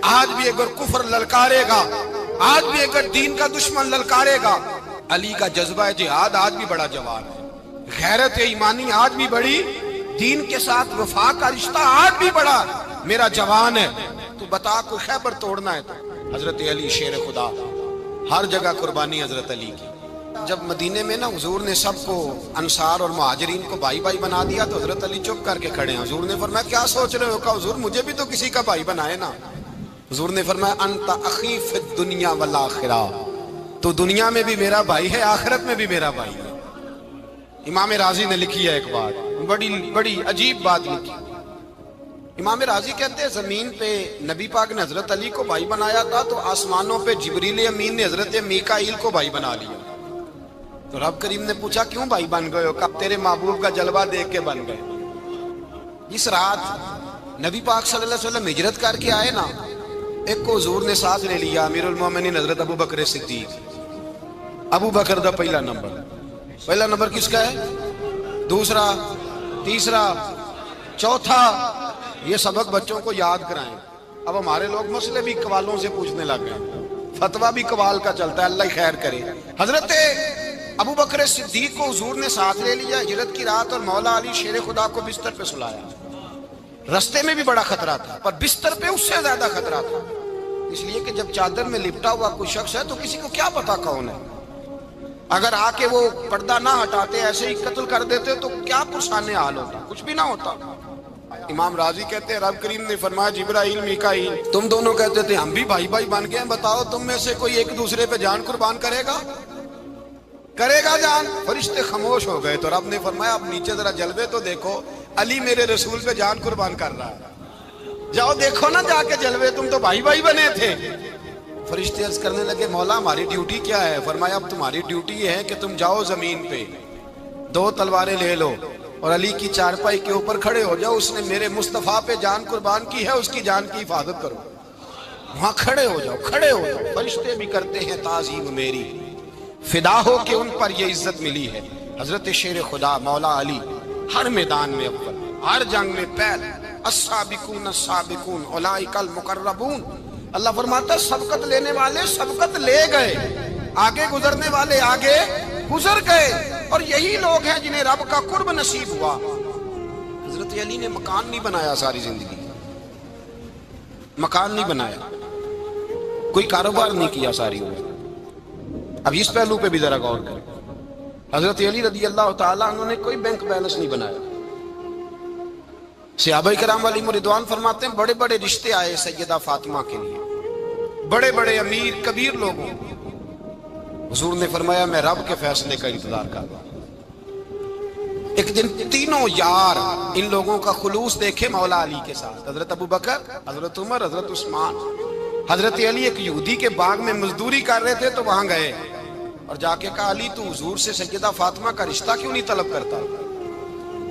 آج بھی اگر کفر للکارے گا، آج بھی اگر دین کا دشمن للکارے گا، علی کا جذبہ جہاد آج بھی بڑا جوان ہے، غیرت ایمانی آج بھی بڑی، دین کے ساتھ وفا کا رشتہ آج بھی بڑا میرا جوان ہے۔ تو بتا کوئی خیبر توڑنا ہے تو حضرت علی شیر خدا، ہر جگہ قربانی حضرت علی کی۔ جب مدینے میں نا حضور نے سب کو انصار اور مہاجرین کو بھائی بھائی بنا دیا تو حضرت علی چپ کر کے کھڑے ہیں۔ حضور نے فرمایا کیا سوچ رہے ہو؟ کہا حضور مجھے بھی تو کسی کا بھائی بنائے نا۔ حضور نے فرمایا انت اخی فی الدنیا والآخرہ، تو دنیا میں بھی میرا بھائی ہے، آخرت میں بھی میرا بھائی ہے۔ امام راضی نے لکھی ہے ایک بات، بڑی عجیب بات لکھی۔ امام راضی کہتے ہیں زمین پہ نبی پاک نے حضرت علی کو بھائی بنایا تھا تو آسمانوں پہ جبریل امین نے حضرت میکائیل کو بھائی بنا لیا۔ تو رب کریم نے پوچھا کیوں بھائی بن گئے ہو؟ کب تیرے محبوب کا جلوہ دیکھ کے بن گئے۔ جس رات نبی پاک صلی اللہ علیہ وسلم ہجرت کر کے آئے نا، ایک کو حضور نے ساتھ لے لیا، امیر المومنین حضرت ابو بکر صدیق۔ ابو بکر دا پہلا نمبر کس کا ہے؟ دوسرا، تیسرا، چوتھا، یہ سبق بچوں کو یاد کرائیں۔ اب ہمارے لوگ مسئلے بھی قوالوں سے پوچھنے لگ گئے، فتویٰ بھی قوال کا چلتا ہے، اللہ خیر کرے۔ حضرت ابو بکر صدیق کو حضور نے ساتھ لے لیا ہجرت کی رات، اور مولا علی شیر خدا کو بستر پہ سلایا۔ رستے میں بھی بڑا خطرہ تھا پر بستر پہ اس سے زیادہ خطرہ تھا، اس لیے کہ جب چادر میں لپٹا ہوا کوئی شخص ہے تو کسی کو کیا پتا کون ہے، اگر آ کے وہ پردہ نہ ہٹاتے ایسے ہی قتل کر دیتے تو کیا پرسان حال ہوتا، کچھ بھی نہ ہوتا۔ امام راضی کہتے ہیں رب کریم نے فرمایا جبرائیل میکائیل تم دونوں کہتے تھے ہم بھی بھائی بھائی بن گئے ہیں، بتاؤ تم میں سے کوئی ایک دوسرے پہ جان قربان کرے گا جان؟ فرشتے خاموش ہو گئے تو رب نے فرمایا اب نیچے ذرا جلوے تو دیکھو، علی میرے رسول پہ جان قربان کر رہا ہے، جاؤ دیکھو نا جا کے جلوے، تم تو بھائی بھائی بنے تھے۔ فرشتے عرض کرنے لگے مولا ہماری ڈیوٹی کیا ہے؟ فرمایا اب تمہاری ڈیوٹی یہ ہے کہ تم جاؤ زمین پہ 2 تلواریں لے لو اور علی کی چارپائی کے اوپر کھڑے ہو جاؤ، اس نے میرے مصطفیٰ پہ جان قربان کی ہے، اس کی جان کی حفاظت کرو۔ وہاں کھڑے ہو جاؤ۔ فرشتے بھی کرتے ہیں تعظیم میری، فدا ہو کہ ان پر یہ عزت ملی ہے۔ حضرت شیر خدا مولا علی ہر میدان میں اول، ہر جنگ میں پہل، السابقون السابقون اولئک المقربون۔ اللہ فرماتا ہے سبقت لینے والے سبقت لے گئے، آگے گزرنے والے آگے گزر گئے، اور یہی لوگ ہیں جنہیں رب کا قرب نصیب ہوا۔ حضرت علی نے مکان نہیں بنایا، ساری زندگی مکان نہیں بنایا، کوئی کاروبار نہیں کیا ساری عمر۔ اب اس پہلو پہ بھی ذرا غور کریں، حضرت علی رضی اللہ تعالیٰ عنہ نے کوئی بینک بیلنس نہیں بنایا۔ صحابہ کرام علیہم رضوان فرماتے ہیں بڑے بڑے رشتے آئے سیدہ فاطمہ کے لیے، بڑے بڑے امیر کبیر لوگوں، حضور نے فرمایا میں رب کے فیصلے کا انتظار کر رہا ہوں۔ ایک دن تینوں یار ان لوگوں کا خلوص دیکھے مولا علی کے ساتھ، حضرت ابو بکر، حضرت عمر، حضرت عثمان۔ حضرت علی ایک یہودی کے باغ میں مزدوری کر رہے تھے تو وہاں گئے اور جا کے کہا علی تو حضور سے سیدہ فاطمہ کا رشتہ کیوں نہیں طلب کرتا؟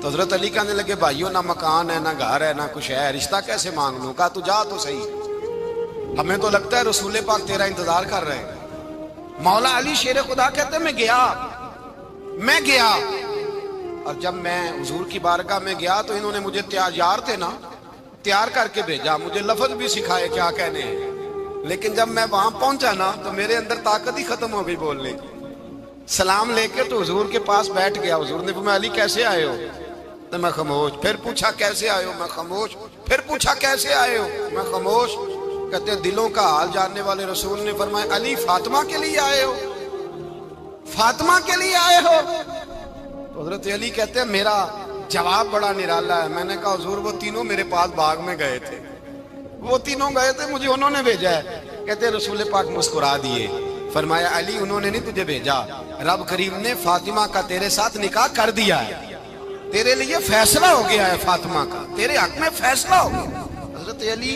تو حضرت علی کہنے لگے بھائیو نہ مکان ہے نہ گھر ہے نہ کچھ ہے، رشتہ کیسے مانگ لوں؟ کہا تو جا تو صحیح، ہمیں تو لگتا ہے رسول پاک تیرا انتظار کر رہے ہیں۔ مولا علی شیر خدا کہتے ہیں میں گیا اور جب میں حضور کی بارگاہ میں گیا تو انہوں نے مجھے یار تھے نا تیار کر کے بھیجا، مجھے لفظ بھی سکھائے کیا کہنے ہیں، لیکن جب میں وہاں پہنچا نا تو میرے اندر طاقت ہی ختم ہو گئی بولنے کی۔ سلام لے کے تو حضور کے پاس بیٹھ گیا، حضور نے فرمایا علی کیسے آئے ہو؟ تو میں خاموش، پھر پوچھا کیسے آئے ہو؟ میں خاموش، پھر پوچھا کیسے آئے ہو؟ میں خاموش۔ کہتے ہیں دلوں کا حال جاننے والے رسول نے فرمایا علی فاطمہ کے لیے آئے ہو؟ فاطمہ کے لیے آئے ہو؟ تو حضرت علی کہتے ہیں میرا جواب بڑا نرالا ہے۔ میں نے کہا حضور وہ تینوں میرے پاس باغ میں گئے تھے، وہ تینوں گئے تھے، مجھے انہوں نے بھیجا ہے۔ کہتے ہیں رسول پاک مسکرا دیے، فرمایا علی انہوں نے نہیں تجھے بھیجا، رب کریم نے فاطمہ کا تیرے ساتھ نکاح کر دیا ہے، تیرے لیے فیصلہ ہو گیا ہے، فاطمہ کا تیرے حق میں فیصلہ ہو گیا۔ حضرت علی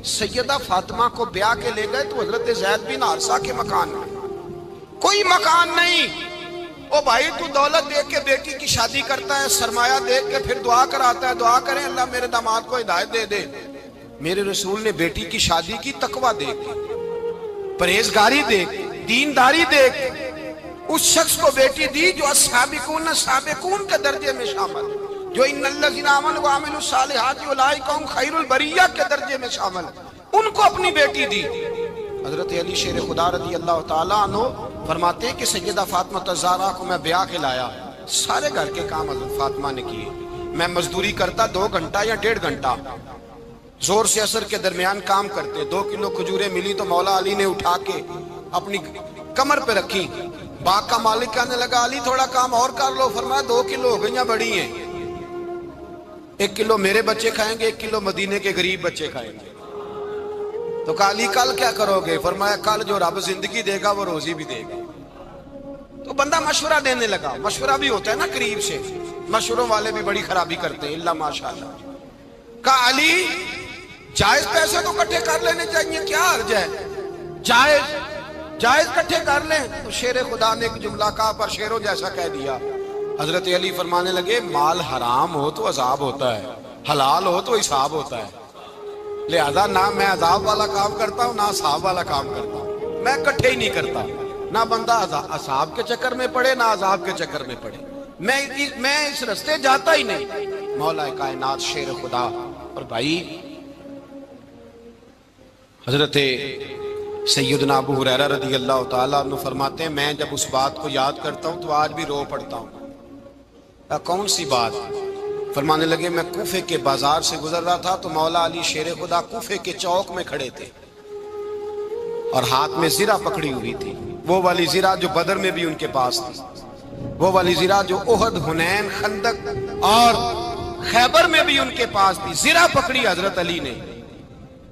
سیدہ فاطمہ کو بیاہ کے لے گئے تو حضرت زید بن حارثہ کے مکان میں کوئی مکان نہیں۔ او بھائی تو دولت دیکھ کے بیٹی کی شادی کرتا ہے، سرمایہ دیکھ کے پھر دعا کراتا ہے، دعا کریں اللہ میرے داماد کو ہدایت دے دے۔ میرے رسول نے بیٹی کی شادی کی تقوی دیکھ، پرہیزگاری دیکھ، دینداری دیکھ، اس شخص کو بیٹی دی جو السابقون السابقون کے درجے میں شامل، جو ان الذین آمنوا وعملوا الصالحات اولئک هم خیر البریہ کے درجے میں شامل، ان کو اپنی بیٹی دی۔ حضرت علی شیر خدا رضی اللہ تعالیٰ عنہ فرماتے ہیں کہ سیدہ فاطمہ الزہرا کو میں بیاہ کے لایا، سارے گھر کے کام حضرت فاطمہ نے کیے، میں مزدوری کرتا 2 گھنٹہ یا 1.5 گھنٹہ، زور سے عصر کے درمیان کام کرتے، 2 کلو کھجوریں ملی تو مولا علی نے اٹھا کے اپنی کمر پہ رکھی۔ باغ کا مالک کہنے لگا علی تھوڑا کام اور کر لو، فرمایا 2 کلو ہو گئیں بڑی ہیں، 1 کلو میرے بچے کھائیں گے، 1 کلو مدینے کے غریب بچے کھائیں گے۔ تو کہا علی کل کیا کرو گے؟ فرمایا کل جو رب زندگی دے گا وہ روزی بھی دے گا۔ تو بندہ مشورہ دینے لگا، مشورہ بھی ہوتا ہے نا قریب سے، مشوروں والے بھی بڑی خرابی کرتے ہیں، اللہ ماشاءاللہ۔ کہا علی جائز پیسے تو کٹھے کر لینے چاہیے، کیا حرج ہے، جائز کٹھے کر لیں۔ تو شیر خدا نے ایک جملہ کہا پر شیروں جیسا کہہ دیا۔ حضرت علی فرمانے لگے مال حرام ہو تو عذاب ہوتا ہے، حلال ہو تو حساب ہوتا ہے، لہذا نہ میں عذاب والا کام کرتا ہوں نہ حساب والا کام کرتا ہوں، میں کٹھے ہی نہیں کرتا، نہ بندہ عذاب کے چکر میں پڑے نہ عذاب کے چکر میں پڑے، میں اس رستے جاتا ہی نہیں۔ مولا کائنات شیر خدا۔ اور بھائی حضرت سیدنا ابو ہریرہ رضی اللہ تعالیٰ عنہ فرماتے ہیں میں جب اس بات کو یاد کرتا ہوں تو آج بھی رو پڑتا ہوں۔ کون سی بات؟ فرمانے لگے میں کوفے کے بازار سے گزر رہا تھا تو مولا علی شیر خدا کوفے کے چوک میں کھڑے تھے اور ہاتھ میں زرہ پکڑی ہوئی تھی، وہ والی زرہ جو بدر میں بھی ان کے پاس تھی، وہ والی زرہ جو احد، حنین، خندق اور خیبر میں بھی ان کے پاس تھی، زرہ پکڑی حضرت علی نے،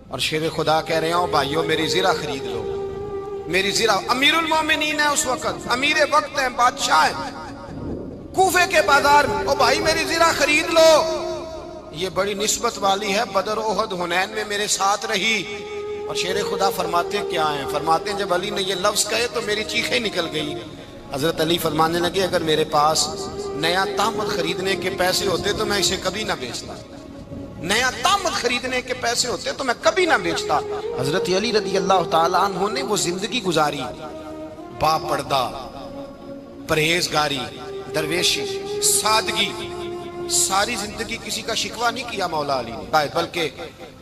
اور شیر خدا کہہ رہے ہیں بھائیو میری زرہ خرید لو، میری زرہ۔ امیر المومنین ہے اس وقت، امیر وقت ہیں، بادشاہ ہیں، کوفے کے بازار میں، او بھائی میری زرہ خرید لو، یہ بڑی نسبت والی ہے، بدر احد حنین میں میرے ساتھ رہی۔ اور شیر خدا فرماتے کیا ہیں؟ فرماتے ہیں جب علی نے یہ لفظ کہے تو میری چیخیں نکل گئی۔ حضرت علی فرمانے لگے اگر میرے پاس نیا طامت خریدنے کے پیسے ہوتے تو میں اسے کبھی نہ بیچتا، نیا طامت خریدنے کے پیسے ہوتے تو میں کبھی نہ بیچتا۔ حضرت علی رضی اللہ تعالیٰ عنہ نے وہ زندگی گزاری، با پردہ، پرہیزگاری، درویشی، سادگی، ساری زندگی کسی کا شکوہ نہیں کیا مولا علی نے، بلکہ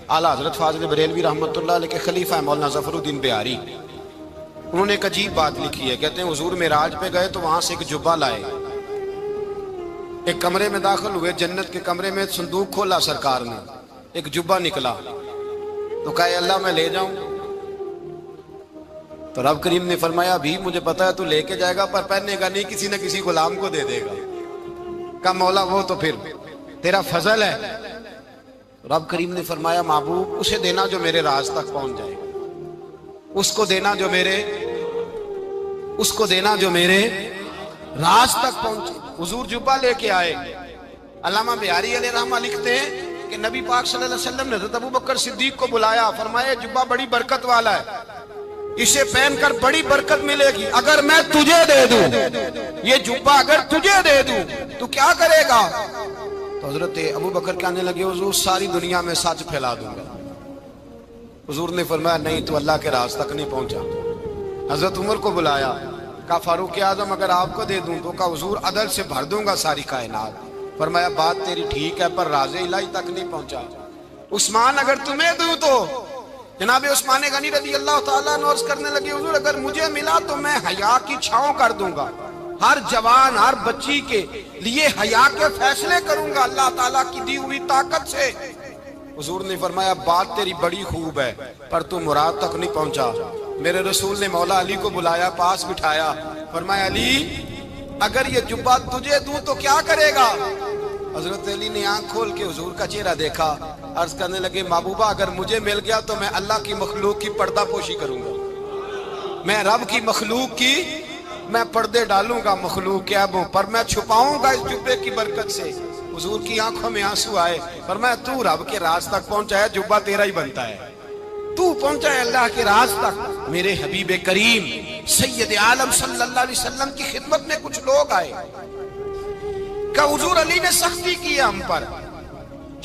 اعلیٰ حضرت فاضل بریلوی رحمۃ اللہ علیہ کے خلیفہ مولانا ظفر الدین بہاری، انہوں نے ایک عجیب بات لکھی ہے، کہتے ہیں حضور معراج پہ گئے تو وہاں سے ایک جبہ لائے، ایک کمرے میں داخل ہوئے، جنت کے کمرے میں صندوق کھولا سرکار نے، ایک جبہ نکلا تو کہا اللہ میں لے جاؤں؟ تو رب کریم نے فرمایا بھی مجھے پتا ہے تو لے کے جائے گا پر پہننے گا نہیں، کسی نہ کسی غلام کو دے دے گا۔ کہا مولا وہ تو پھر تیرا فضل ہے۔ رب کریم نے فرمایا محبوب اسے دینا جو میرے راز تک پہنچ جائے، اس کو دینا جو میرے راز تک پہنچے۔ حضور جبہ لے کے آئے۔ علامہ بہاری علیہ رحمہ لکھتے ہیں کہ نبی پاک صلی اللہ علیہ وسلم نے حضرت ابوبکر صدیق کو بلایا، فرمایا جبہ بڑی برکت والا ہے، اسے پہن کر بڑی برکت ملے گی، اگر میں تجھے دے دوں یہ جبہ، اگر تجھے دے دوں تو کیا کرے گا؟ تو حضرت ابوبکر کہنے لگے حضور ساری دنیا میں سچ پھیلا دوں گا۔ حضور نے فرمایا نہیں تو اللہ کے راز تک نہیں پہنچا۔ حضرت عمر کو بلایا، کہا فاروق اعظم اگر آپ کو دے دوں تو کہا حضور عدل سے بھر دوں گا ساری کائنات۔ فرمایا بات تیری ٹھیک ہے پر راز الہی تک نہیں پہنچا۔ عثمان اگر تمہیں دوں تو جناب عثمان غنی رضی اللہ تعالیٰ عنہ عرض کرنے لگے حضور اگر مجھے ملا تو میں حیا کی چھاؤں کر دوں گا، ہر جوان ہر بچی کے لیے حیا کے فیصلے کروں گا اللہ تعالیٰ کی دی ہوئی طاقت سے۔ حضور نے فرمایا بات تیری بڑی خوب ہے پر تو مراد تک نہیں پہنچا۔ میرے رسول نے مولا علی کو بلایا، پاس بٹھایا، فرمایا علی اگر یہ جبہ تجھے دوں تو کیا کرے گا؟ حضرت علی نے آنکھ کھول کے حضور کا چہرہ دیکھا، عرض کرنے لگے محبوبہ اگر مجھے مل گیا تو میں اللہ کی مخلوق کی پردہ پوشی کروں گا، میں رب کی مخلوق کی میں پردے ڈالوں گا مخلوق کے عیبوں پر، میں چھپاؤں گا اس جبے کی برکت سے۔ حضور کی آنکھوں میں آنسو آئے، فرمایا تو رب کے راز تک پہنچا ہے، جبہ تیرا ہی بنتا ہے، تو پہنچا ہے اللہ کے راز تک۔ میرے حبیب کریم سید عالم صلی اللہ علیہ وسلم کی خدمت میں کچھ لوگ آئے کہ حضور علی نے سختی کی ہے ہم پر،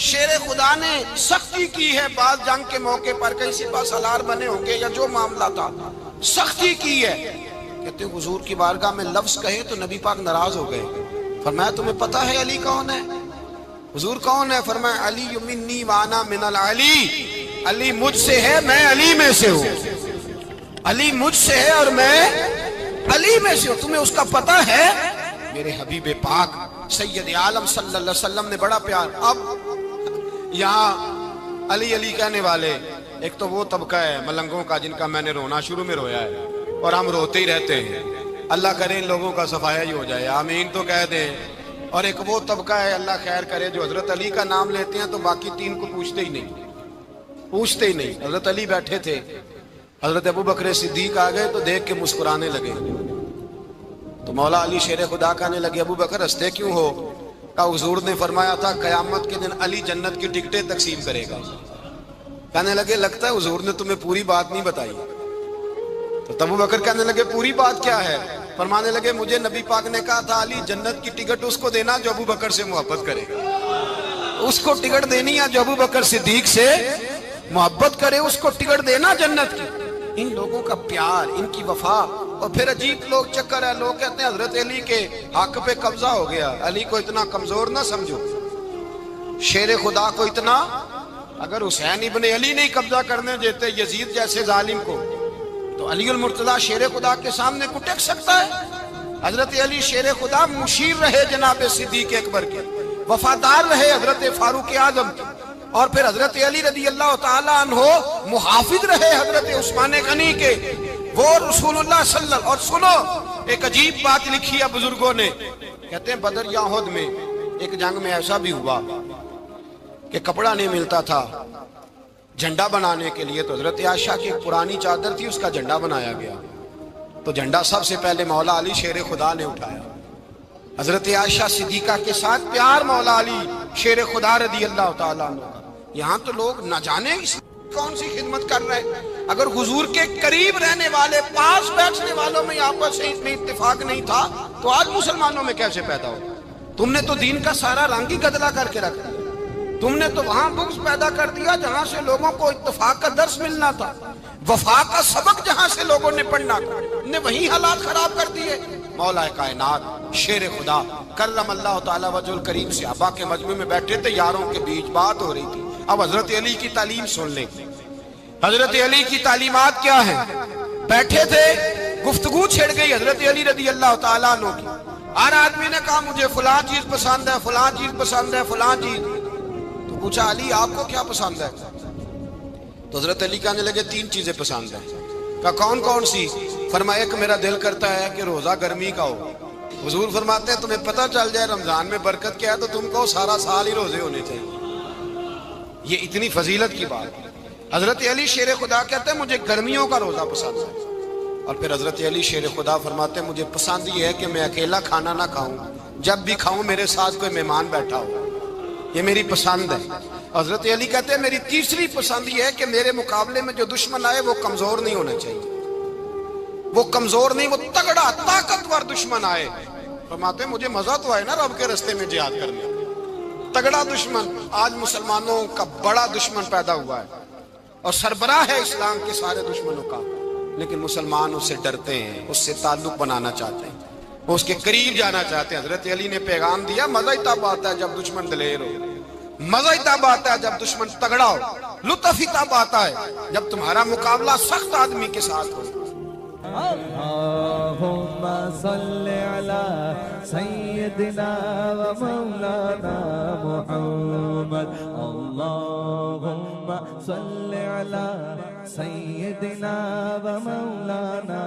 شیر خدا نے سختی کی ہے، بعض جنگ کے موقع پر کہیں سپاہ سالار بنے ہوں گے یا جو معاملہ تھا سختی کی ہے۔ کہتے ہیں حضور کی بارگاہ میں لفظ کہے تو نبی پاک ناراض ہو گئے۔ فرمایا تمہیں پتہ ہے علی کون ہے؟ حضور کون ہے؟ فرمایا علی منی وانا من العلی، علی مجھ سے ہے میں علی میں سے ہوں، علی مجھ سے ہے اور میں علی میں سے ہوں، تمہیں اس کا پتہ ہے؟ میرے حبیب پاک سید عالم صلی اللہ علیہ وسلم نے بڑا پیار۔ اب یہاں علی علی کہنے والے ایک تو وہ طبقہ ہے ملنگوں کا جن کا میں نے رونا شروع میں رویا ہے اور ہم روتے ہی رہتے ہیں، اللہ کرے ان لوگوں کا صفایا ہی ہو جائے، آمین تو کہہ دیں۔ اور ایک وہ طبقہ ہے اللہ خیر کرے جو حضرت علی کا نام لیتے ہیں تو باقی تین کو پوچھتے ہی نہیں۔ حضرت علی بیٹھے تھے، حضرت ابوبکر صدیق آ گئے تو دیکھ کے مسکرانے لگے، تو مولا علی شیر خدا کہنے لگے ابوبکر ہنستے کیوں ہو؟ کہا حضور نے فرمایا تھا قیامت کے دن علی جنت کی ٹکٹیں تقسیم کرے گا۔ کہنے لگے لگتا ہے حضور نے تمہیں پوری بات نہیں بتائی۔ تو ابوبکر کہنے لگے پوری بات کیا ہے؟ فرمانے لگے مجھے نبی پاک نے کہا تھا علی جنت کی ٹکٹ اس کو دینا جو ابوبکر سے محبت کرے گا، اس کو ٹکٹ دینی ہے جو ابوبکر صدیق سے محبت کرے، اس کو ٹکٹ دینا جنت کی۔ ان لوگوں کا پیار، ان کی وفا۔ اور پھر عجیب لوگ چکر ہے، لوگ کہتے ہیں حضرت علی کے حق پہ قبضہ ہو گیا، علی کو اتنا کمزور نہ سمجھو، شیر خدا کو اتنا، اگر حسین ابن علی نہیں قبضہ کرنے دیتے یزید جیسے ظالم کو تو علی المرتضیٰ شیر خدا کے سامنے کو ٹک سکتا ہے؟ حضرت علی شیر خدا مشیر رہے جناب صدیق اکبر کے، وفادار رہے حضرت فاروق اعظم کے، اور پھر حضرت علی رضی اللہ تعالیٰ عنہ محافظ رہے حضرت عثمان غنی کے، وہ رسول اللہ صلی اللہ علیہ وسلم۔ اور سنو ایک عجیب بات لکھی ہے بزرگوں نے، کہتے ہیں بدر یا احد میں ایک جنگ میں ایسا بھی ہوا کہ کپڑا نہیں ملتا تھا جھنڈا بنانے کے لیے، تو حضرت عائشہ کی ایک پرانی چادر تھی، اس کا جھنڈا بنایا گیا۔ تو جھنڈا سب سے پہلے مولا علی شیر خدا نے اٹھایا۔ حضرت عائشہ صدیقہ کے ساتھ پیار مولا علی شیر خدا رضی اللہ تعالیٰ عنہ کا۔ یہاں تو لوگ نہ جانے اس کون سی خدمت کر رہے ہیں۔ اگر حضور کے قریب رہنے والے، پاس بیٹھنے والوں میں آپس میں اتفاق نہیں تھا تو آج مسلمانوں میں کیسے پیدا ہو؟ تم نے تو دین کا سارا رنگ ہی گدلا کر کے رکھ دیا۔ تم نے تو وہاں بغض پیدا کر دیا جہاں سے لوگوں کو اتفاق کا درس ملنا تھا، وفا کا سبق جہاں سے لوگوں نے پڑھنا تھا، نے وہی حالات خراب کر دیے۔ مولا کائنات شیر خدا کرم اللہ تعالیٰ وجہ الکریم صحابہ کے مجمع میں بیٹھے تھے، یاروں کے بیچ بات ہو رہی تھی۔ اب حضرت علی کی تعلیم سن لیں۔ حضرت علی کی تعلیمات کیا ہیں؟ بیٹھے تھے، گفتگو چھڑ گئی حضرت علی رضی اللہ تعالیٰ عنہ کی۔ ہر آدمی نے کہا مجھے فلاں چیز پسند ہے، فلاں چیز پسند ہے، فلاں چیز۔ تو پوچھا علی آپ کو کیا پسند ہے؟ تو حضرت علی کہنے لگے 3 چیزیں پسند ہیں۔ کہا کون کون سی؟ فرمایا کہ میرا دل کرتا ہے کہ روزہ گرمی کا ہو۔ حضور فرماتے ہیں تمہیں پتہ چل جائے رمضان میں برکت کیا ہے تو تم کو سارا سال ہی روزے ہونے چاہیے۔ یہ اتنی فضیلت کی بات ہے۔ حضرت علی شیر خدا کہتے ہیں مجھے گرمیوں کا روزہ پسند ہے۔ اور پھر حضرت علی شیر خدا فرماتے ہیں مجھے پسند یہ ہے کہ میں اکیلا کھانا نہ کھاؤں، جب بھی کھاؤں میرے ساتھ کوئی مہمان بیٹھا ہو، یہ میری پسند ہے۔ حضرت علی کہتے ہیں میری تیسری پسند یہ ہے کہ میرے مقابلے میں جو دشمن آئے وہ کمزور نہیں ہونا چاہیے، وہ کمزور نہیں، وہ تگڑا طاقتور دشمن آئے۔ فرماتے ہیں مجھے مزہ تو آئے نا رب کے رستے میں جہاد کرنے، تگڑا دشمن۔ آج مسلمانوں کا بڑا دشمن پیدا ہوا ہے اور سربراہ ہے اسلام کے سارے دشمنوں کا، لیکن مسلمان اس سے ڈرتے ہیں، اس سے تعلق بنانا چاہتے ہیں، وہ اس کے قریب جانا چاہتے ہیں۔ حضرت علی نے پیغام دیا مزہ ہی تب آتا ہے جب دشمن دلیر ہو، مزہ ہی تب آتا ہے جب دشمن تگڑا ہو، لطف ہی تب آتا ہے جب تمہارا مقابلہ سخت آدمی کے ساتھ ہو۔ اللهم صل على سيدنا ومولانا محمد، اللهم صل على سيدنا ومولانا